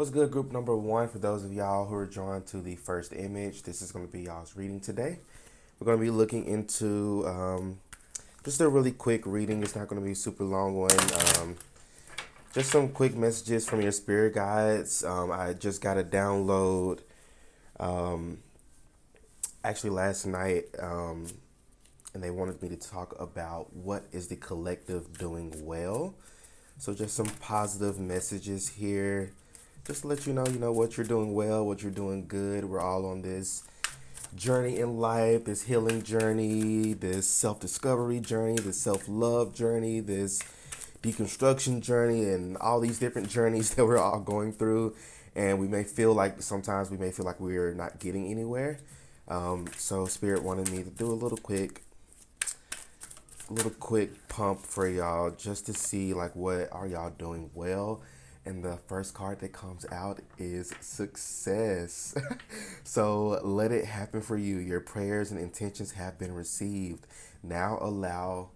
What's good, group number one? For those of y'all who are drawn to the first image, this is going to be y'all's reading today. We're going to be looking into just a really quick reading. It's not going to be a super long one. Just some quick messages from your spirit guides. I just got a download actually last night, and they wanted me to talk about what is the collective doing well. So just some positive messages here. Just to let you know what you're doing well, what you're doing good. We're all on this journey in life, this healing journey, this self-discovery journey, this self-love journey, this deconstruction journey, and all these different journeys that we're all going through. And we may feel like sometimes we may feel like we're not getting anywhere. So Spirit wanted me to do a little quick pump for y'all just to see like what are y'all doing well. And the first card that comes out is success. So let it happen for you. Your prayers and intentions have been received. Now allow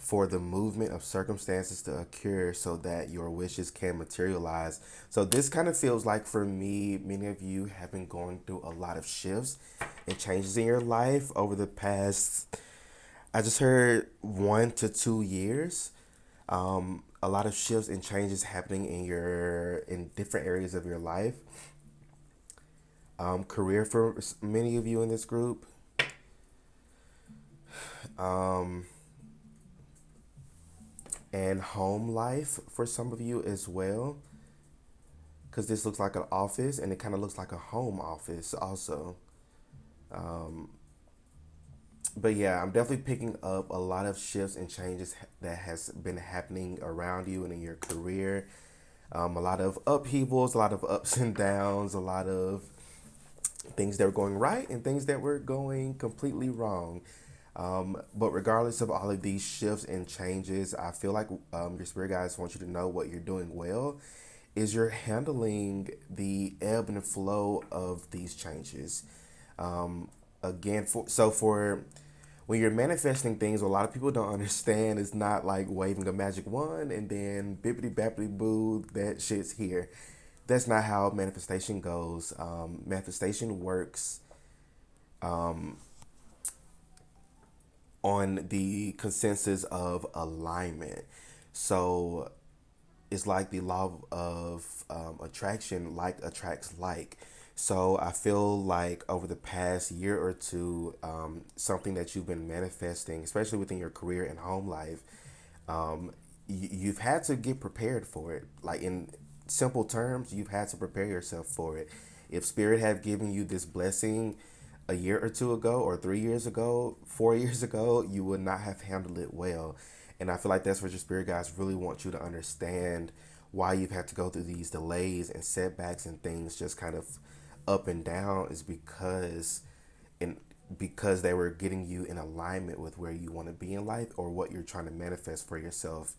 for the movement of circumstances to occur so that your wishes can materialize. So this kind of feels like for me, many of you have been going through a lot of shifts and changes in your life over the past, I just heard 1 to 2 years. A lot of shifts and changes happening in different areas of your life. Career for many of you in this group. Um, and home life for some of you as well. Because this looks like an office and it kind of looks like a home office also. But yeah, I'm definitely picking up a lot of shifts and changes that has been happening around you and in your career. A lot of upheavals, a lot of ups and downs, a lot of things that were going right and things that were going completely wrong. But regardless of all of these shifts and changes, I feel like your spirit guides want you to know what you're doing well is you're handling the ebb and flow of these changes. Again, for when you're manifesting things, a lot of people don't understand. It's not like waving a magic wand and then bippity bappity boo, that shit's here. That's not how manifestation goes. Manifestation works on the consensus of alignment. So it's like the law of attraction, like attracts like. So I feel like over the past year or two, something that you've been manifesting, especially within your career and home life, you've had to get prepared for it. Like in simple terms, you've had to prepare yourself for it. If Spirit had given you this blessing a year or two ago, or 3 years ago, 4 years ago, you would not have handled it well. And I feel like that's what your spirit guides really want you to understand why you've had to go through these delays and setbacks and things just kind of up and down is in because they were getting you in alignment with where you want to be in life or what you're trying to manifest for yourself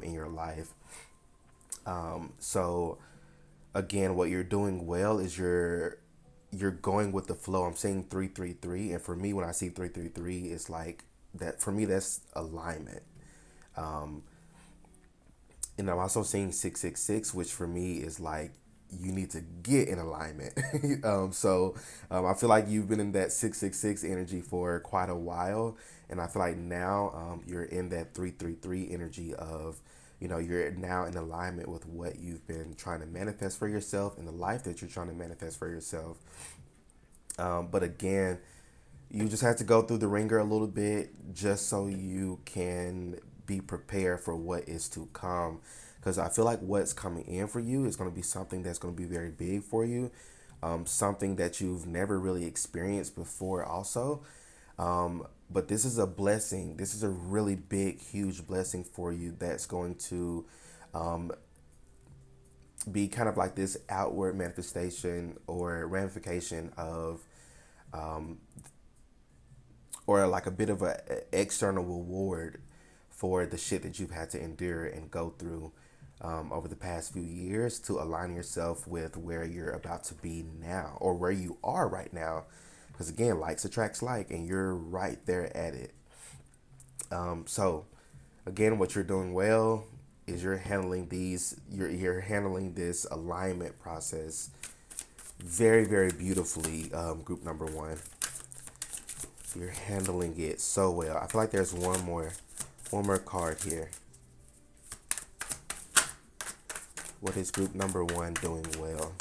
in your life. So again, what you're doing well is you're going with the flow. I'm saying 333, and for me, when I see 333, it's like that. For me, that's alignment. And I'm also seeing 666, which for me is like you need to get in alignment. I feel like you've been in that 666 energy for quite a while, and I feel like now you're in that 333 energy of you're now in alignment with what you've been trying to manifest for yourself and the life that you're trying to manifest for yourself. But again, you just have to go through the ringer a little bit just so you can be prepared for what is to come. Because I feel like what's coming in for you is going to be something that's going to be very big for you, something that you've never really experienced before, also. But this is a blessing. This is a really big, huge blessing for you that's going to be kind of like this outward manifestation or ramification of or like a bit of a external reward for the shit that you've had to endure and go through over the past few years to align yourself with where you're about to be now or where you are right now. Because again, likes attracts like, and you're right there at it. So again, what you're doing well is you're handling this alignment process very, very beautifully. Group number one, you're handling it so well. I feel like there's one more card here. What is group number one doing well?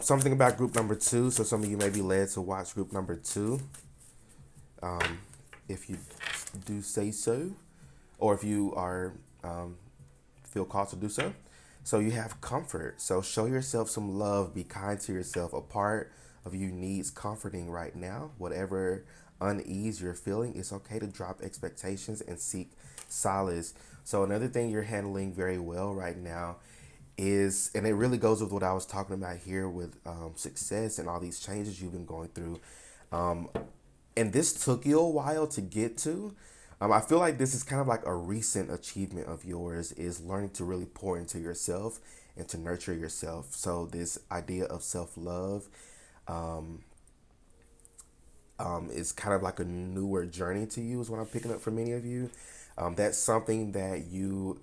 Something about group number two. So some of you may be led to watch group number two, if you do say so, or if you are feel called to do so. So you have comfort. So show yourself some love. Be kind to yourself. A part of you needs comforting right now. Whatever unease you're feeling, it's okay to drop expectations and seek solace. So another thing you're handling very well right now is, and it really goes with what I was talking about here with success and all these changes you've been going through. And this took you a while to get to. I feel like this is kind of like a recent achievement of yours, is learning to really pour into yourself and to nurture yourself. So this idea of self-love is kind of like a newer journey to you, is what I'm picking up for many of you. That's something that you,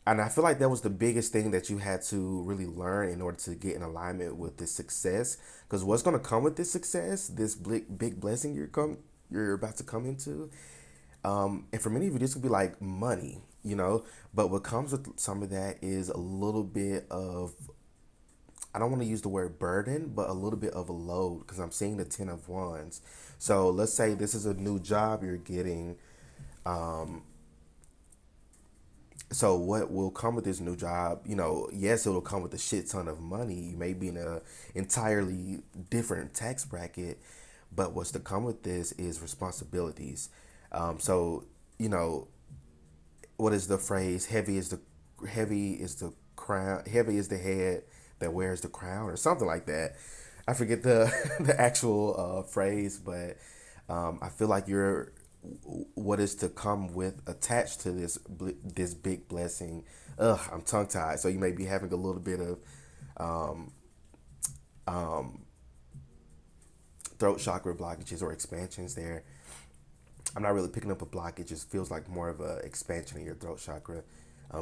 and I feel like that was the biggest thing that you had to really learn in order to get in alignment with this success. Because what's going to come with this success, this big blessing you're about to come into, and for many of you, this could be like money, But what comes with some of that is a little bit of, I don't want to use the word burden, but a little bit of a load, because I'm seeing the Ten of Wands. So let's say this is a new job you're getting. So what will come with this new job? Yes, it'll come with a shit ton of money. You may be in a entirely different tax bracket, but what's to come with this is responsibilities. So you know what is the phrase? Heavy is the crown. Heavy is the head that wears the crown, or something like that. I forget the the actual phrase, but I feel like you're what is to come with attached to this big blessing. Ugh, I'm tongue tied. So you may be having a little bit of throat chakra blockages or expansions there. I'm not really picking up a block. It just feels like more of a expansion in your throat chakra.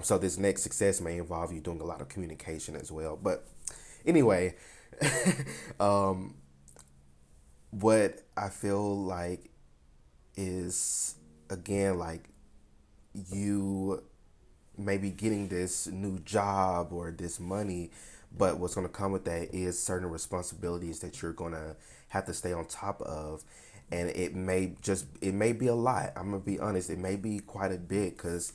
So this next success may involve you doing a lot of communication as well. But anyway, what I feel like is, again, like, you may be getting this new job or this money, but what's going to come with that is certain responsibilities that you're going to have to stay on top of. And it may be a lot. I'm going to be honest. It may be quite a bit, because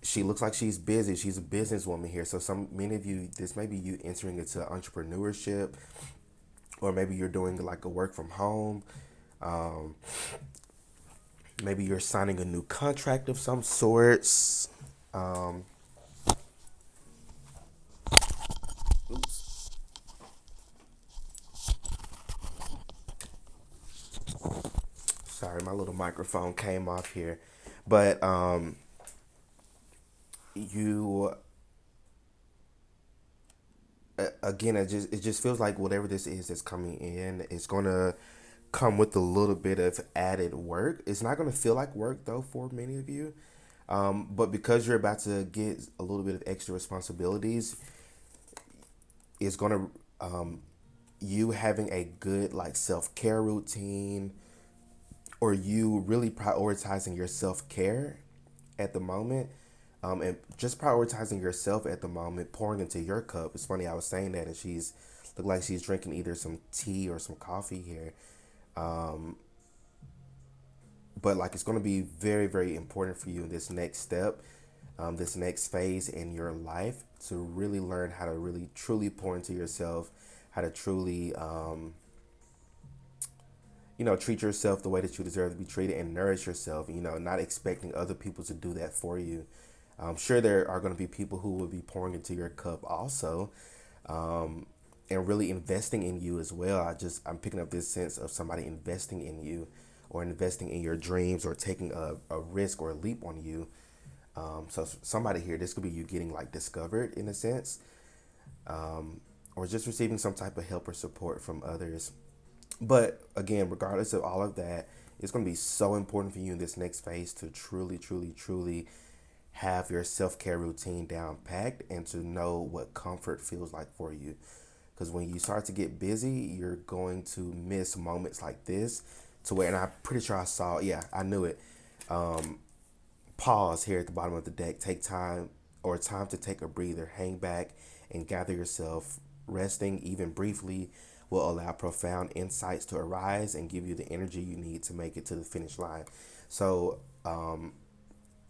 she looks like she's busy. She's a businesswoman here. So many of you, this may be you entering into entrepreneurship, or maybe you're doing like a work from home. Maybe you're signing a new contract of some sorts. Oops. Sorry, my little microphone came off here. But you again, it just feels like whatever this is that's coming in is gonna come with a little bit of added work. It's not gonna feel like work though for many of you, but because you're about to get a little bit of extra responsibilities, it's gonna you having a good like self care routine, or you really prioritizing your self care at the moment, and just prioritizing yourself at the moment, pouring into your cup. It's funny, I was saying that, and she's looked like she's drinking either some tea or some coffee here. But like, it's going to be very, very important for you in this next step, this next phase in your life, to really learn how to really truly pour into yourself, how to truly treat yourself the way that you deserve to be treated, and nourish yourself, not expecting other people to do that for you. I'm sure there are going to be people who will be pouring into your cup also, and really investing in you as well. I'm picking up this sense of somebody investing in you, or investing in your dreams, or taking a risk or a leap on you. So somebody here, this could be you getting like discovered in a sense, or just receiving some type of help or support from others. But again, regardless of all of that, it's going to be so important for you in this next phase to truly, truly, truly have your self-care routine down packed and to know what comfort feels like for you. Because when you start to get busy, you're going to miss moments like this to where, and I'm pretty sure I saw, yeah, I knew it. Pause here at the bottom of the deck. Take time or time to take a breather, hang back and gather yourself. Resting, even briefly, will allow profound insights to arise and give you the energy you need to make it to the finish line. So,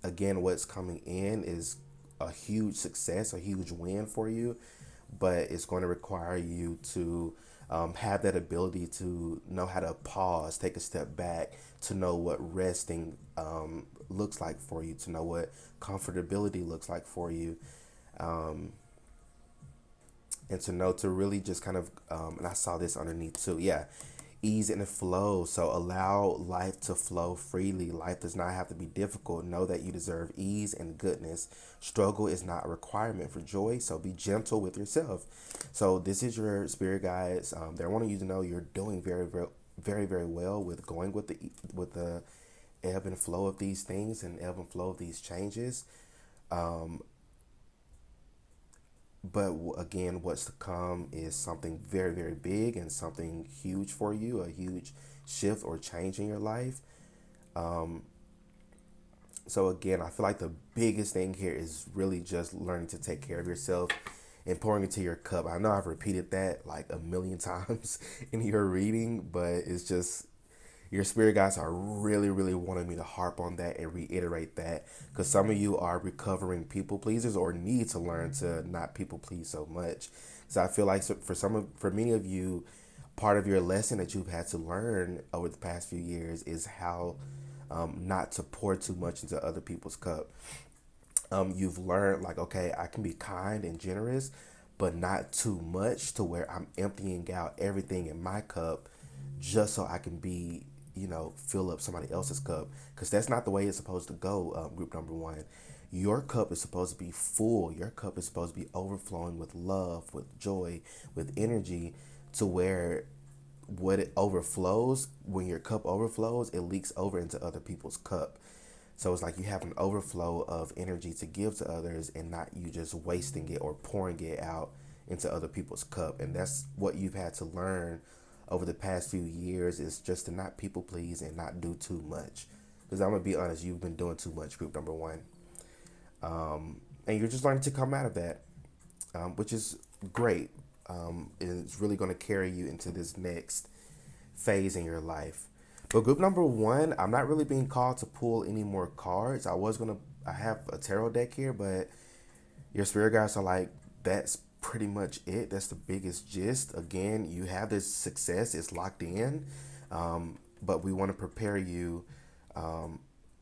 again, what's coming in is a huge success, a huge win for you, but it's going to require you to have that ability to know how to pause, take a step back, to know what resting looks like for you, to know what comfortability looks like for you, and to know to really just kind of, and I saw this underneath too, yeah, ease and flow. So allow life to flow freely. Life does not have to be difficult. Know that you deserve ease and goodness. Struggle is not a requirement for joy, so be gentle with yourself. So this is your spirit guides. They're wanting you to know you're doing very well with going with the ebb and flow of these things and ebb and flow of these changes. But again, what's to come is something very big and something huge for you, a huge shift or change in your life. So again, I feel like the biggest thing here is really just learning to take care of yourself and pouring into your cup. I know I've repeated that like a million times in your reading, but it's just your spirit guides are really wanting me to harp on that and reiterate that, because some of you are recovering people pleasers or need to learn to not people please so much. So I feel like for many of you, part of your lesson that you've had to learn over the past few years is how not to pour too much into other people's cup. You've learned like, okay, I can be kind and generous, but not too much to where I'm emptying out everything in my cup just so I can be, fill up somebody else's cup. Because that's not the way it's supposed to go, group number one. Your cup is supposed to be full. Your cup is supposed to be overflowing with love, with joy, with energy, to where what it overflows, when your cup overflows, it leaks over into other people's cup. So it's like you have an overflow of energy to give to others and not you just wasting it or pouring it out into other people's cup. And that's what you've had to learn over the past few years, is just to not people please and not do too much. Because I'm going to be honest, you've been doing too much, group number one. And you're just learning to come out of that, which is great. And it's really going to carry you into this next phase in your life. But group number one, I'm not really being called to pull any more cards. I have a tarot deck here, but your spirit guides are like, that's pretty much it. That's the biggest gist. Again, you have this success, it's locked in, but we want to prepare you.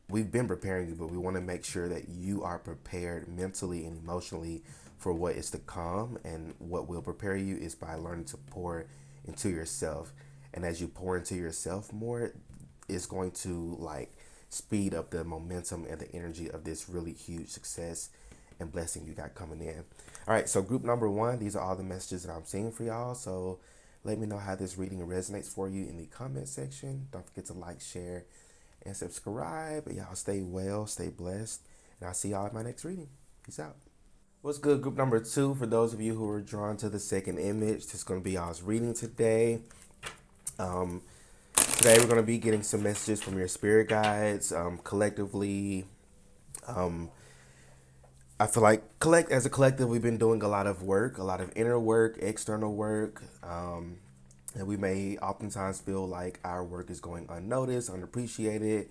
We've been preparing you, but we want to make sure that you are prepared mentally and emotionally for what is to come. And what will prepare you is by learning to pour into yourself. And as you pour into yourself more, it's going to like speed up the momentum and the energy of this really huge success and blessing you got coming in. All right, so group number one, these are all the messages that I'm seeing for y'all. So let me know how this reading resonates for you in the comment section. Don't forget to like, share, and subscribe. Y'all stay well, stay blessed, and I'll see y'all in my next reading. Peace out. What's good, group number two? For those of you who are drawn to the second image, this is going to be y'all's reading today. Today we're going to be getting some messages from your spirit guides. Collectively, I feel like as a collective, we've been doing a lot of work, a lot of inner work, external work, and we may oftentimes feel like our work is going unnoticed, unappreciated,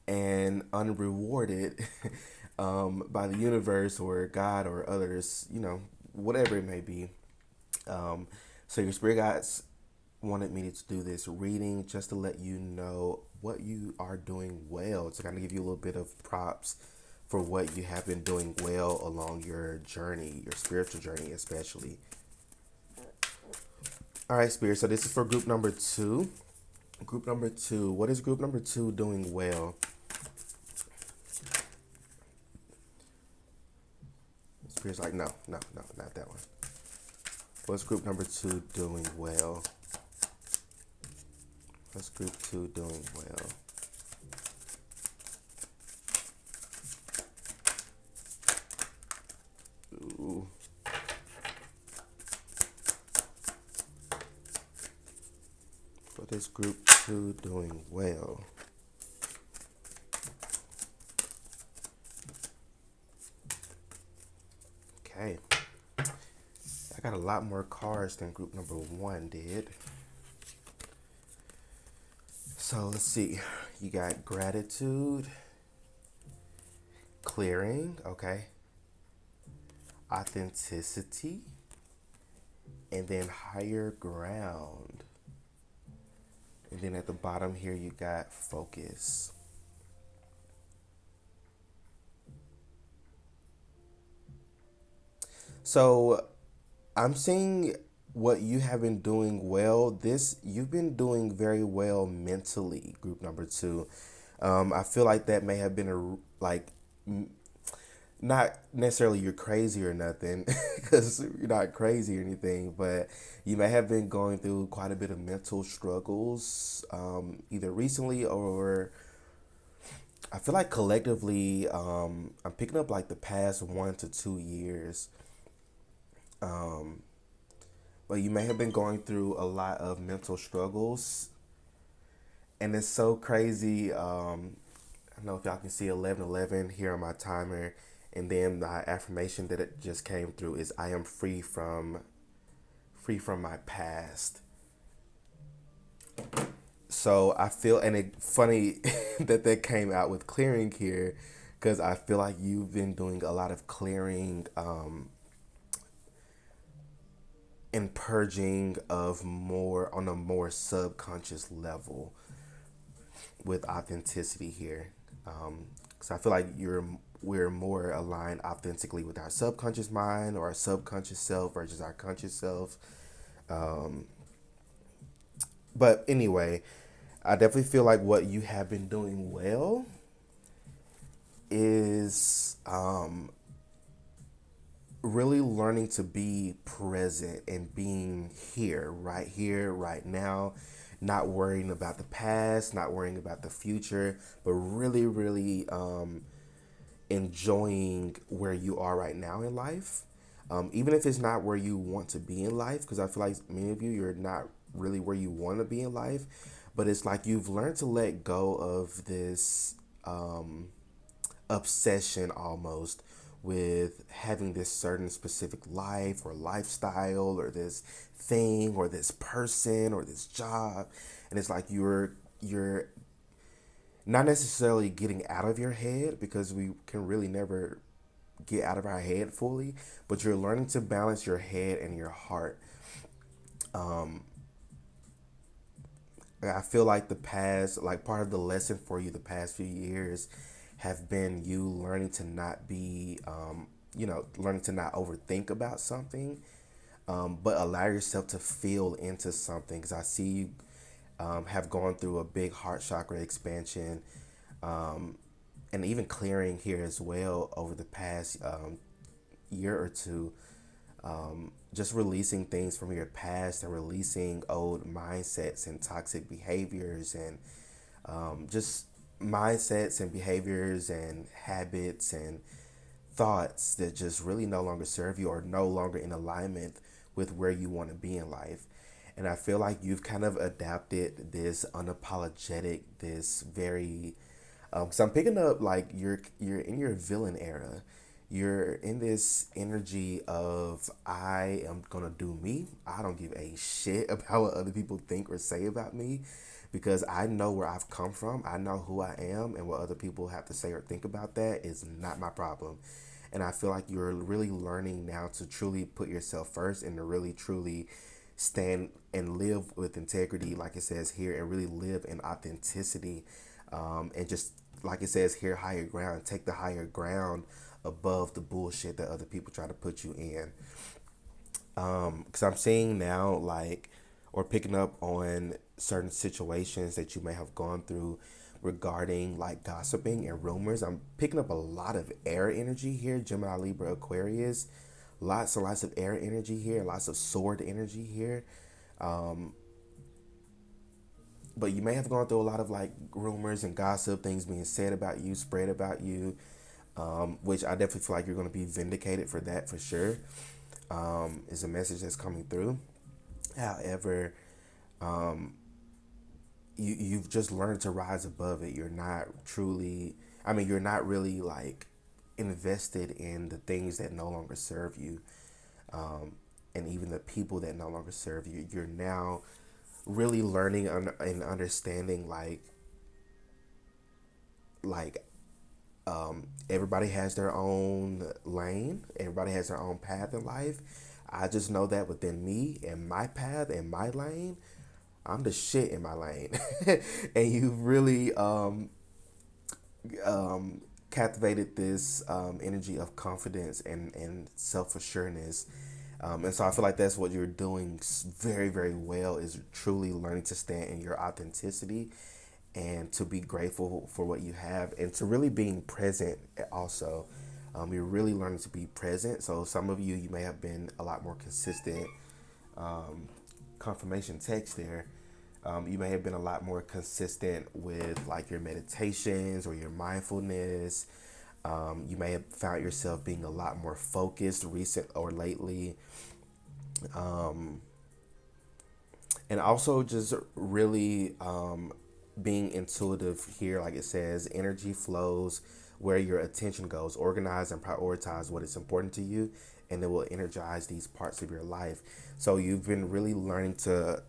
and unrewarded by the universe or God or others, whatever it may be. So your spirit guides wanted me to do this reading just to let you know what you are doing well, to kind of give you a little bit of props for what you have been doing well along your journey, your spiritual journey especially. All right, Spirit, so this is for group number two. Group number two, what is group number two doing well? Spirit's like, no, not that one. What's group number two doing well? What's group two doing well? What is group two doing well? Okay. I got a lot more cards than group number one did. So let's see. You got gratitude, clearing, okay, authenticity, and then higher ground. And then at the bottom here, you got focus. So I'm seeing what you have been doing well. You've been doing very well mentally, group number two. I feel like that may have been not necessarily you're crazy or nothing, because you're not crazy or anything, but you may have been going through quite a bit of mental struggles, either recently or I feel like collectively, I'm picking up like the past 1 to 2 years. But you may have been going through a lot of mental struggles, and it's so crazy. I don't know if y'all can see 1111 here on my timer, and then the affirmation that it just came through is I am free from my past. So I feel, and it funny that came out with clearing here, because I feel like you've been doing a lot of clearing, and purging of more on a more subconscious level with authenticity here. Because I feel like we're more aligned authentically with our subconscious mind or our subconscious self versus our conscious self. But anyway, I definitely feel like what you have been doing well is really learning to be present and being here, right now, not worrying about the past, not worrying about the future, but really, really enjoying where you are right now in life. Even if it's not where you want to be in life, because I feel like many of you, you're not really where you want to be in life, but it's like you've learned to let go of this obsession almost with having this certain specific life or lifestyle or this thing or this person or this job, and it's like you're not necessarily getting out of your head, because we can really never get out of our head fully, but you're learning to balance your head and your heart. I feel like the past, like part of the lesson for you the past few years have been you learning to not be, learning to not overthink about something, but allow yourself to feel into something. Because I see you have gone through a big heart chakra expansion, and even clearing here as well over the past year or two, just releasing things from your past and releasing old mindsets and toxic behaviors and just mindsets and behaviors and habits and thoughts that just really no longer serve you or no longer in alignment with where you want to be in life. And I feel like you've kind of adapted this unapologetic, this very, because I'm picking up like you're in your villain era. You're in this energy of I am gonna do me. I don't give a shit about what other people think or say about me, because I know where I've come from. I know who I am, and what other people have to say or think about that is not my problem. And I feel like you're really learning now to truly put yourself first and to really truly stand and live with integrity, like it says here, and really live in authenticity, and just like it says here, higher ground. Take the higher ground above the bullshit that other people try to put you in. Because I'm seeing now, like, or picking up on certain situations that you may have gone through regarding like gossiping and rumors. I'm picking up a lot of air energy here, Gemini, Libra, Aquarius. Lots and lots of air energy here, lots of sword energy here. But you may have gone through a lot of like rumors and gossip, things being said about you, spread about you, which I definitely feel like you're going to be vindicated for that for sure. Is a message that's coming through. However, you've just learned to rise above it. You're not truly, I mean, you're not really like invested in the things that no longer serve you, and even the people that no longer serve you. You're now really learning and understanding like everybody has their own lane. Everybody has their own path in life. I just know that within me and my path and my lane, I'm the shit in my lane. And you really captivated this energy of confidence and self-assuredness. And so I feel like that's what you're doing very, very well, is truly learning to stand in your authenticity and to be grateful for what you have and to really being present also. You're really learning to be present. So some of you, you may have been a lot more consistent. Confirmation text there. You may have been a lot more consistent with like your meditations or your mindfulness. You may have found yourself being a lot more focused recent or lately. And also just really being intuitive here. Like it says, energy flows where your attention goes. Organize and prioritize what is important to you, and it will energize these parts of your life. So you've been really learning to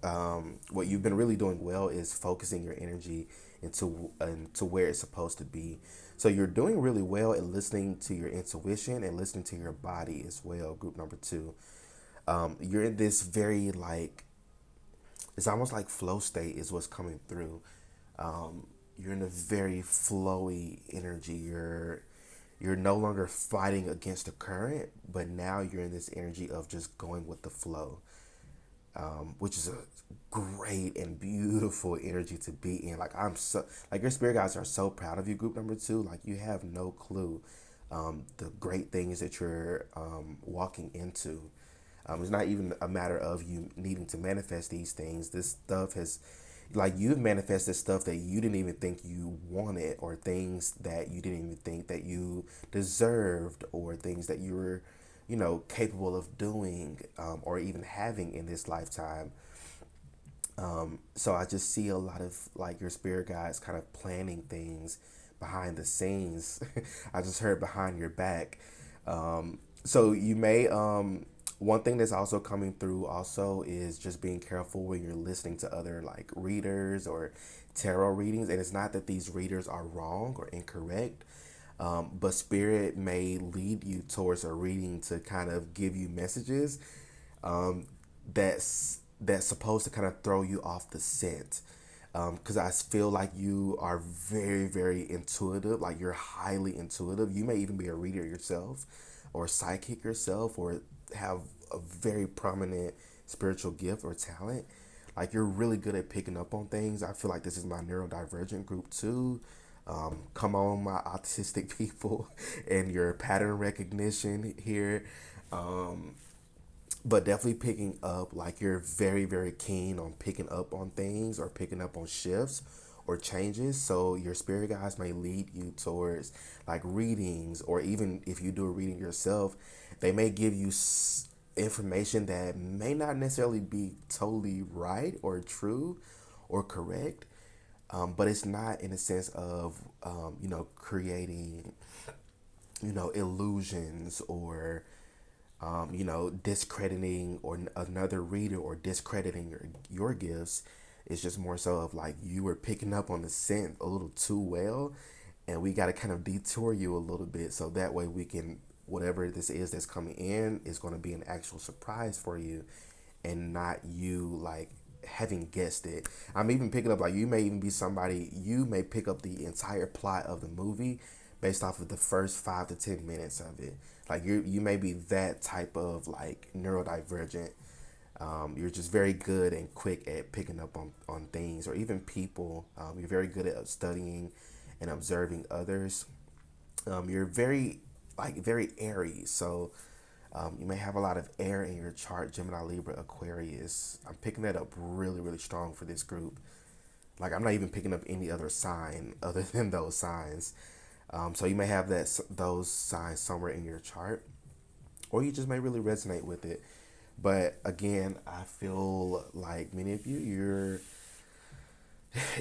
what you've been really doing well is focusing your energy into where it's supposed to be. So you're doing really well at listening to your intuition and listening to your body as well. Group number two, you're in this very like, it's almost like flow state is what's coming through. You're in a very flowy energy. You're no longer fighting against the current, but now you're in this energy of just going with the flow, which is a great and beautiful energy to be in. Like I'm so like your spirit guides are so proud of you, group number two. Like you have no clue the great things that you're walking into. It's not even a matter of you needing to manifest these things. This stuff has, like, you've manifested stuff that you didn't even think you wanted, or things that you didn't even think that you deserved, or things that you were, capable of doing, or even having in this lifetime. So I just see a lot of like your spirit guides kind of planning things behind the scenes. I just heard behind your back. So you may one thing that's also coming through also is just being careful when you're listening to other like readers or tarot readings. And it's not that these readers are wrong or incorrect, but spirit may lead you towards a reading to kind of give you messages that's supposed to kind of throw you off the scent. Because I feel like you are very, very intuitive. Like you're highly intuitive. You may even be a reader yourself, or psychic yourself, or have a very prominent spiritual gift or talent. Like you're really good at picking up on things. I feel like this is my neurodivergent group too. Come on, my autistic people, and your pattern recognition here. But definitely picking up, like you're very, very keen on picking up on things or picking up on shifts or changes. So your spirit guides may lead you towards like readings, or even if you do a reading yourself, they may give you information that may not necessarily be totally right or true or correct. But it's not in the sense of creating illusions, or discrediting or another reader, or discrediting your gifts. It's just more so of like you were picking up on the scent a little too well, and we got to kind of detour you a little bit so that way we can, whatever this is that's coming in is going to be an actual surprise for you, and not you like having guessed it. I'm even picking up like you may even be somebody, you may pick up the entire plot of the movie based off of the first 5 to 10 minutes of it. Like you may be that type of like neurodivergent. You're just very good and quick at picking up on things or even people. You're very good at studying and observing others. You're very very airy. So you may have a lot of air in your chart, Gemini, Libra, Aquarius. I'm picking that up really, really strong for this group. Like I'm not even picking up any other sign other than those signs. So you may have those signs somewhere in your chart, or you just may really resonate with it. But again, I feel like many of you,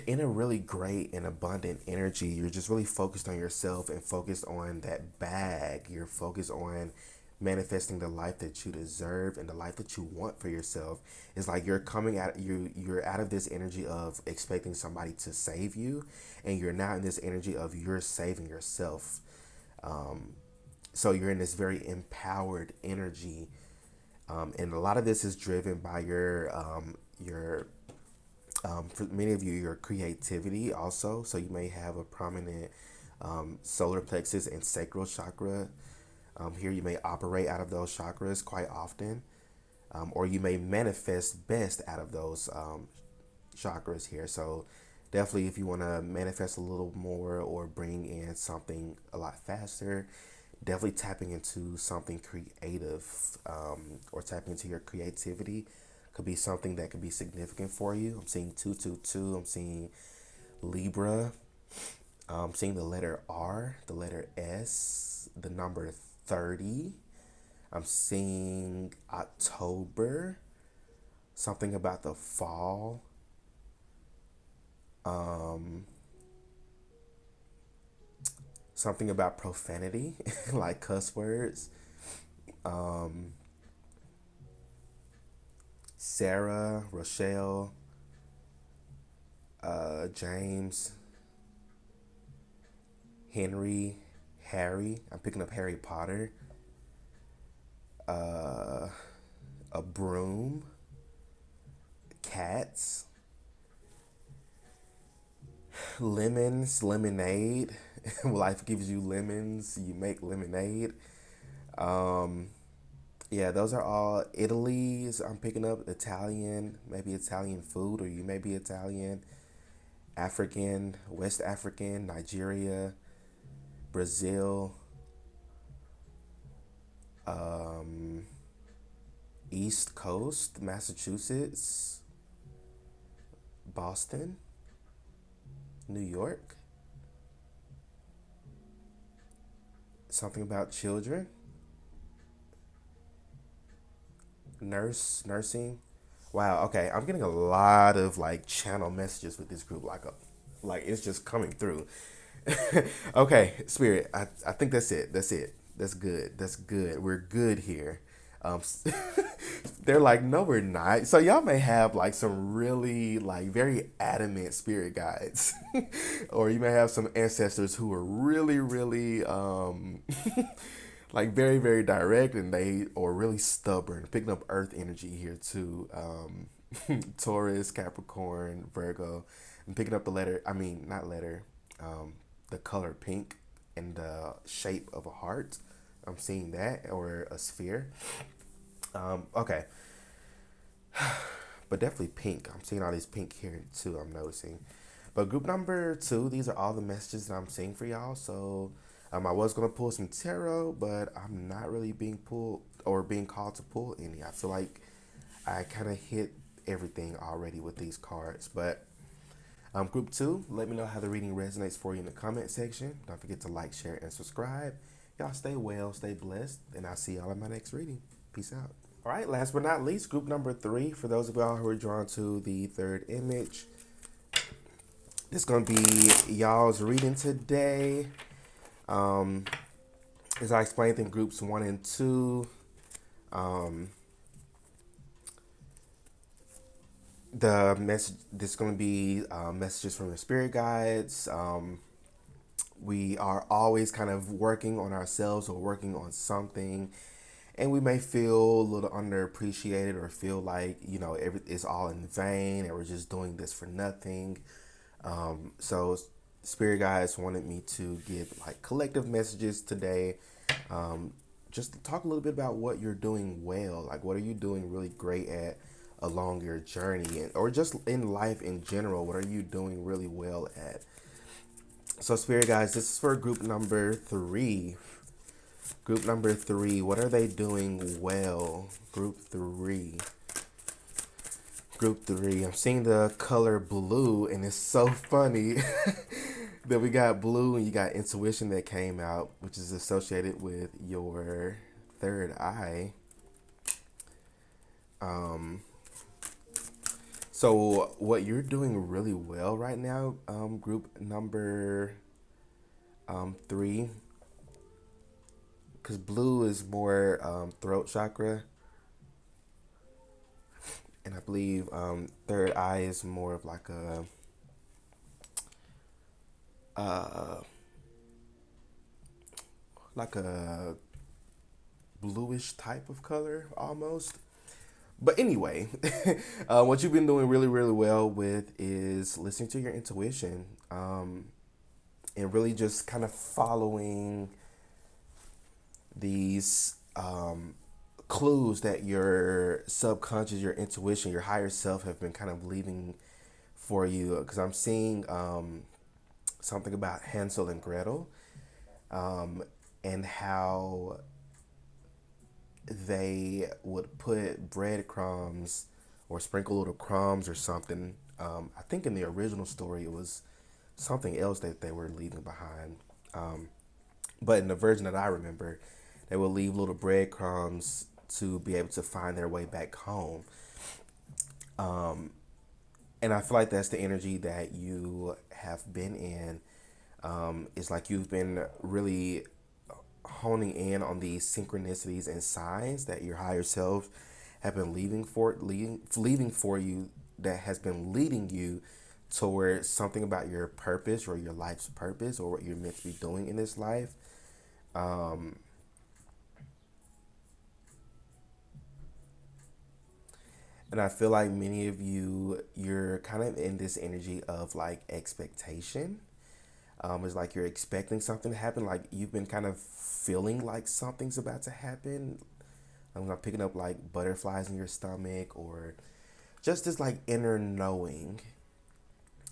in a really great and abundant energy. You're just really focused on yourself and focused on that bag. You're focused on manifesting the life that you deserve and the life that you want for yourself. It's like you're coming out you're out of this energy of expecting somebody to save you, and you're now in this energy of you're saving yourself. So you're in this very empowered energy, and a lot of this is driven by your for many of you, your creativity also. So you may have a prominent solar plexus and sacral chakra. Here you may operate out of those chakras quite often, or you may manifest best out of those chakras here. So definitely, if you want to manifest a little more or bring in something a lot faster, definitely tapping into something creative, or tapping into your creativity could be something that could be significant for you. I'm seeing 222. I'm seeing Libra. I'm seeing the letter R, the letter S, the number 30. I'm seeing October, something about the fall. Something about profanity, like cuss words. Sarah, Rochelle, James, Henry, Harry. I'm picking up Harry Potter. A broom, cats, lemons, lemonade. Life gives you lemons, you make lemonade. Yeah, those are all Italy's. I'm picking up Italian, maybe Italian food, or you may be Italian, African, West African, Nigeria, Brazil, East Coast, Massachusetts, Boston, New York. Something about children, nursing. Wow, okay, I'm getting a lot of like channel messages with this group, like it's just coming through. Okay, Spirit, I think that's it. That's it. That's good. That's good. We're good here. Um, they're like, no, we're not. So y'all may have like some really like very adamant spirit guides, or you may have some ancestors who are really, really like very, very direct, and they or really stubborn. Picking up Earth energy here too. Taurus, Capricorn, Virgo. I'm picking up the letter. I mean, not letter. The color pink and the shape of a heart. I'm seeing that, or a sphere. Okay, but definitely pink. I'm seeing all these pink here too. I'm noticing. But group number two, these are all the messages that I'm seeing for y'all. So I was gonna pull some tarot, but I'm not really being pulled or being called to pull any. I feel like I kind of hit everything already with these cards. But group two, let me know how the reading resonates for you in the comment section. Don't forget to like, share, and subscribe. Y'all stay well, stay blessed, and I'll see y'all in my next reading. Peace out. All right, last but not least, group number three. For those of y'all who are drawn to the third image, this is going to be y'all's reading today. As I explained in groups one and two, the message, this is going to be messages from the spirit guides. We are always kind of working on ourselves or working on something, and we may feel a little underappreciated or feel like it's all in vain and we're just doing this for nothing. So spirit guides wanted me to give like collective messages today. Just to talk a little bit about what you're doing well, like what are you doing really great at along your journey, or just in life in general. What are you doing really well at? So spirit guides, this is for group number three. Group number three, what are they doing well? Group three. Group three, I'm seeing the color blue, and it's so funny that we got blue and you got intuition that came out, which is associated with your third eye. So what you're doing really well right now, group number three, because blue is more throat chakra, and I believe third eye is more of uh, like a bluish type of color almost. But anyway, what you've been doing really, really well with is listening to your intuition, and really just kind of following these clues that your subconscious, your intuition, your higher self have been kind of leaving for you. Because I'm seeing something about Hansel and Gretel, and how they would put breadcrumbs or sprinkle little crumbs or something. I think in the original story it was something else that they were leaving behind. But in the version that I remember, they would leave little breadcrumbs to be able to find their way back home. And I feel like that's the energy that you have been in. It's like you've been really honing in on these synchronicities and signs that your higher self have been leaving for you, that has been leading you towards something about your purpose or your life's purpose or what you're meant to be doing in this life. And I feel like many of you, you're kind of in this energy of like expectation. It's like you're expecting something to happen. Like you've been kind of feeling like something's about to happen. I'm not picking up like butterflies in your stomach or just this like inner knowing.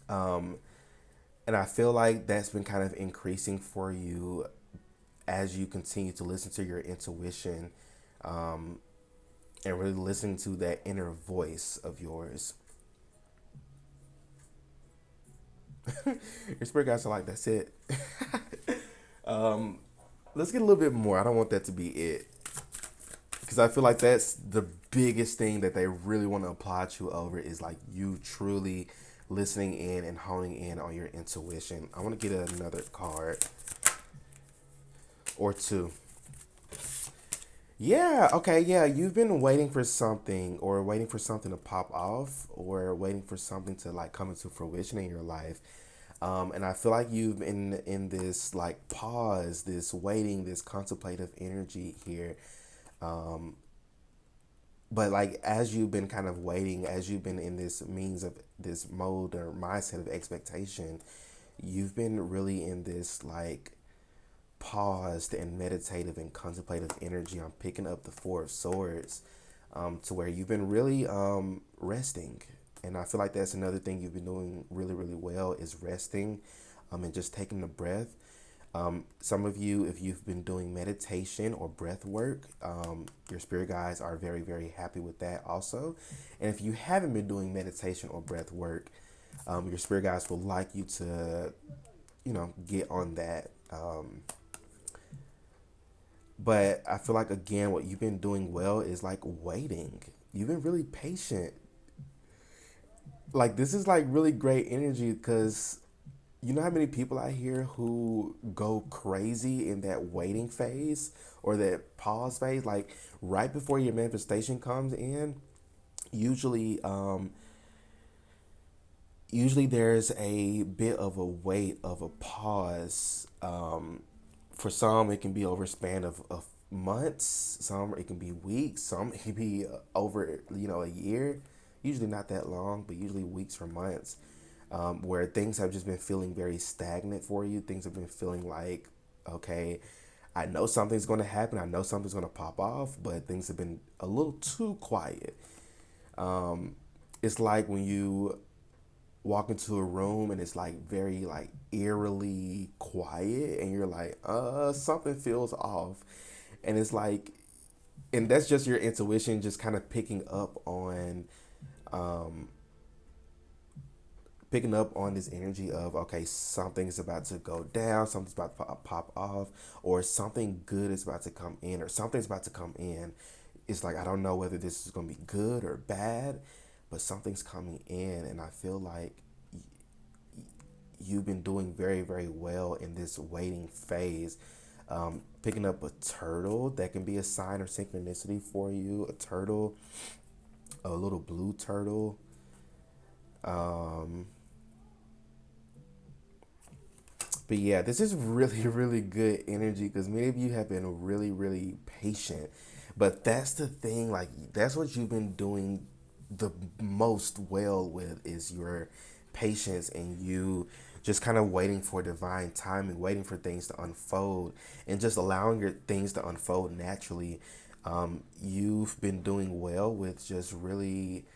And I feel like that's been kind of increasing for you as you continue to listen to your intuition, and really listening to that inner voice of yours. Your spirit guides are like, that's it. Let's get a little bit more. I don't want that to be it. Because I feel like that's the biggest thing that they really want to applaud you over is like you truly listening in and honing in on your intuition. I want to get another card or two. Yeah, okay, yeah. You've been waiting for something or waiting for something to pop off or waiting for something to like come into fruition in your life. And I feel like you've been in this like pause, this waiting, this contemplative energy here. But like as you've been kind of waiting, as you've been in this means of this mode or mindset of expectation, you've been really in this like paused and meditative and contemplative energy. I'm picking up the Four of Swords, to where you've been really resting. And I feel like that's another thing you've been doing really, really well is resting, and just taking the breath. Some of you, if you've been doing meditation or breath work, your spirit guides are very, very happy with that also. And if you haven't been doing meditation or breath work, your spirit guides will like you to, get on that. But I feel like, again, what you've been doing well is like waiting. You've been really patient. Like, this is like really great energy because you know how many people out here who go crazy in that waiting phase or that pause phase, like right before your manifestation comes in. Usually, usually there's a bit of a wait of a pause. For some, it can be over a span of months. Some it can be weeks. Some it can be over a year. Usually not that long, but usually weeks or months, where things have just been feeling very stagnant for you. Things have been feeling like, okay, I know something's going to happen. I know something's going to pop off, but things have been a little too quiet. It's like when you walk into a room and it's like very like eerily quiet and you're like something feels off, and it's like, and that's just your intuition just kind of picking up on this energy of, okay, something's about to go down, something's about to pop off, or something good is about to come in, or something's about to come in. It's like I don't know whether this is going to be good or bad, but something's coming in, and I feel like you've been doing very, very well in this waiting phase. Picking up a turtle, that can be a sign or synchronicity for you. A turtle, a little blue turtle. Um, but yeah, this is really, really good energy because many of you have been really, really patient. But that's the thing, like, that's what you've been doing the most well with is your patience and you just kind of waiting for divine timing, waiting for things to unfold and just allowing your things to unfold naturally. You've been doing well with just really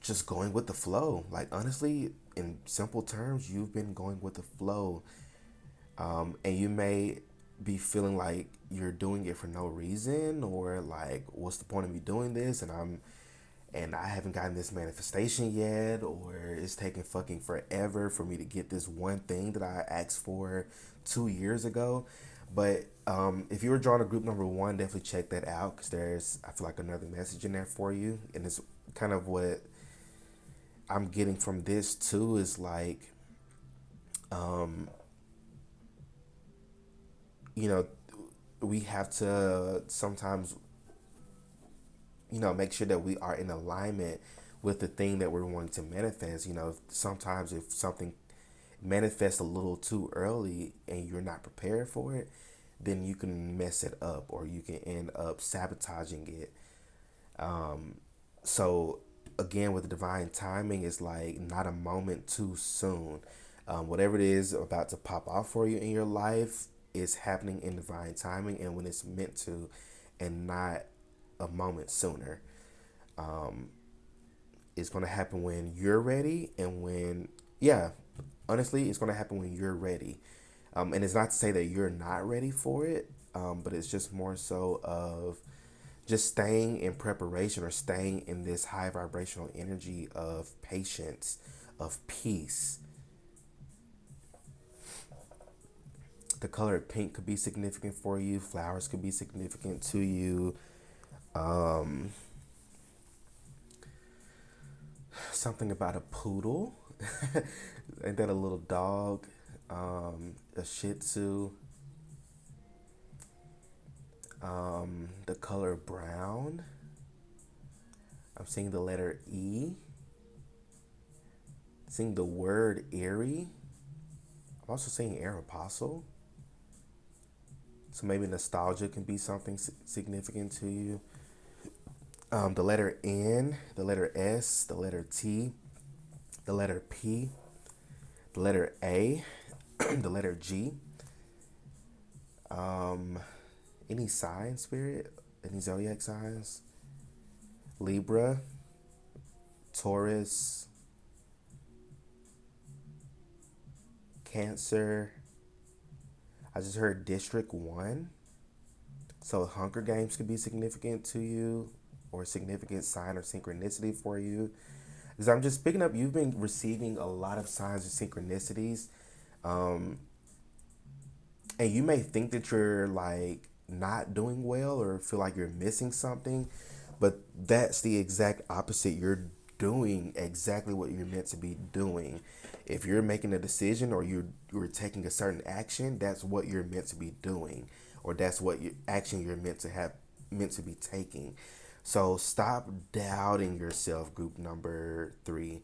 just going with the flow. Like, honestly, in simple terms, you've been going with the flow. And you may be feeling like you're doing it for no reason, or like, what's the point of me doing this? And I haven't gotten this manifestation yet, or it's taking fucking forever for me to get this one thing that I asked for 2 years ago. But if you were drawn to group number one, definitely check that out because there's, I feel like, another message in there for you. And it's kind of what I'm getting from this too is like, um, you know, we have to sometimes, make sure that we are in alignment with the thing that we're wanting to manifest. Sometimes if something manifests a little too early and you're not prepared for it, then you can mess it up or you can end up sabotaging it. So again, with divine timing, it's like not a moment too soon. Whatever it is about to pop off for you in your life is happening in divine timing and when it's meant to, and not a moment sooner. It's going to happen when you're ready, and yeah, honestly, it's going to happen when you're ready. And it's not to say that you're not ready for it, but it's just more so of just staying in preparation or staying in this high vibrational energy of patience, of peace. The color pink could be significant for you. Flowers could be significant to you. Um, Something about a poodle. Ain't that a little dog? A Shih Tzu. The color brown. I'm seeing the letter E. Seeing the word eerie. I'm also seeing air apostle. So maybe nostalgia can be something significant to you. The letter N, the letter S, the letter T, the letter P, the letter A, the letter G. Um, any sign, spirit? Any zodiac signs? Libra, Taurus, Cancer. I just heard District 1. So Hunger Games could be significant to you or a significant sign or synchronicity for you. Because I'm just picking up, you've been receiving a lot of signs and synchronicities. Um, and you may think that you're like not doing well or feel like you're missing something, but that's the exact opposite. You're doing exactly what you're meant to be doing. If you're making a decision or you're taking a certain action, that's what you're meant to be doing, or that's what action you're meant to be taking. So stop doubting yourself, group number three.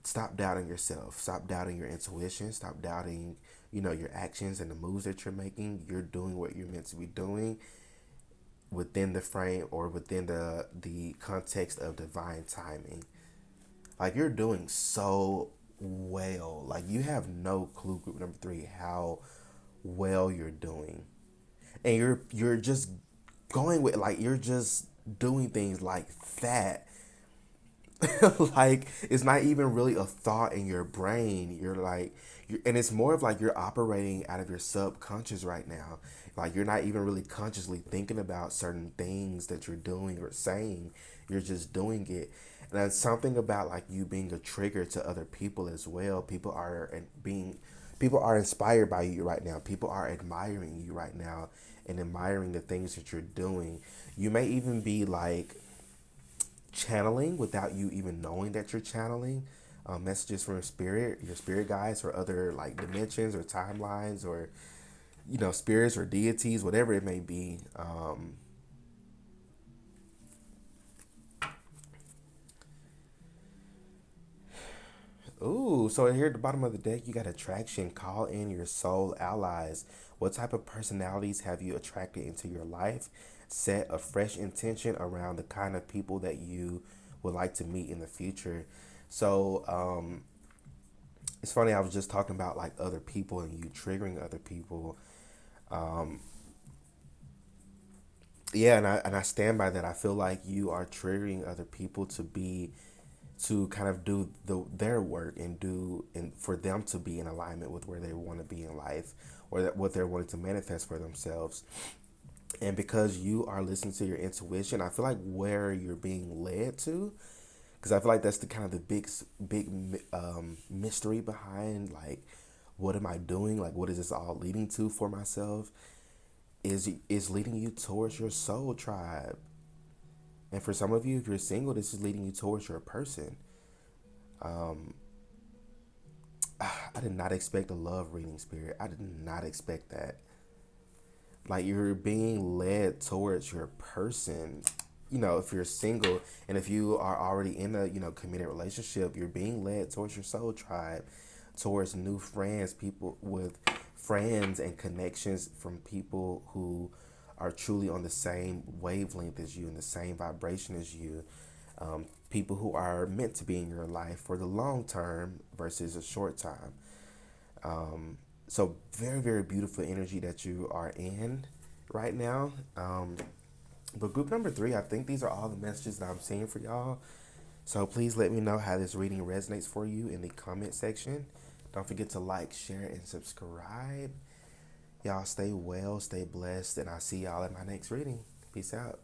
Stop doubting yourself. Stop doubting your intuition. Stop doubting, your actions and the moves that you're making. You're doing what you're meant to be doing within the frame or within the context of divine timing. Like, you're doing so well. Like, you have no clue, group number three, how well you're doing. And you're just going with, like, you're just doing things like that. Like, it's not even really a thought in your brain. You're like, and it's more of like you're operating out of your subconscious right now. Like, you're not even really consciously thinking about certain things that you're doing or saying. You're just doing it. And that's something about like you being a trigger to other people as well. People are inspired by you right now. People are admiring you right now and admiring the things that you're doing. You may even be like channeling without you even knowing that you're channeling messages from spirit, your spirit guides, or other like dimensions or timelines, or spirits or deities, whatever it may be. Ooh, so here at the bottom of the deck, you got attraction. Call in your soul allies. What type of personalities have you attracted into your life? Set a fresh intention around the kind of people that you would like to meet in the future. So, it's funny, I was just talking about like other people and you triggering other people. Yeah, and I stand by that. I feel like you are triggering other people to kind of do their work and for them to be in alignment with where they want to be in life, or that what they're wanting to manifest for themselves. And because you are listening to your intuition, I feel like where you're being led to, because I feel like that's the kind of the big mystery behind like what am I doing, like what is this all leading to for myself, is leading you towards your soul tribe. And for some of you, if you're single, this is leading you towards your person. I did not expect a love reading, spirit. I did not expect that. Like you're being led towards your person. If you're single and if you are already in a committed relationship, you're being led towards your soul tribe, towards new friends, people with friends and connections from people who are truly on the same wavelength as you and the same vibration as you. People who are meant to be in your life for the long term versus a short time. So very, very beautiful energy that you are in right now. But group number three, I think these are all the messages that I'm seeing for y'all. So please let me know how this reading resonates for you in the comment section. Don't forget to like, share, and subscribe. Y'all stay well, stay blessed, and I'll see y'all in my next reading. Peace out.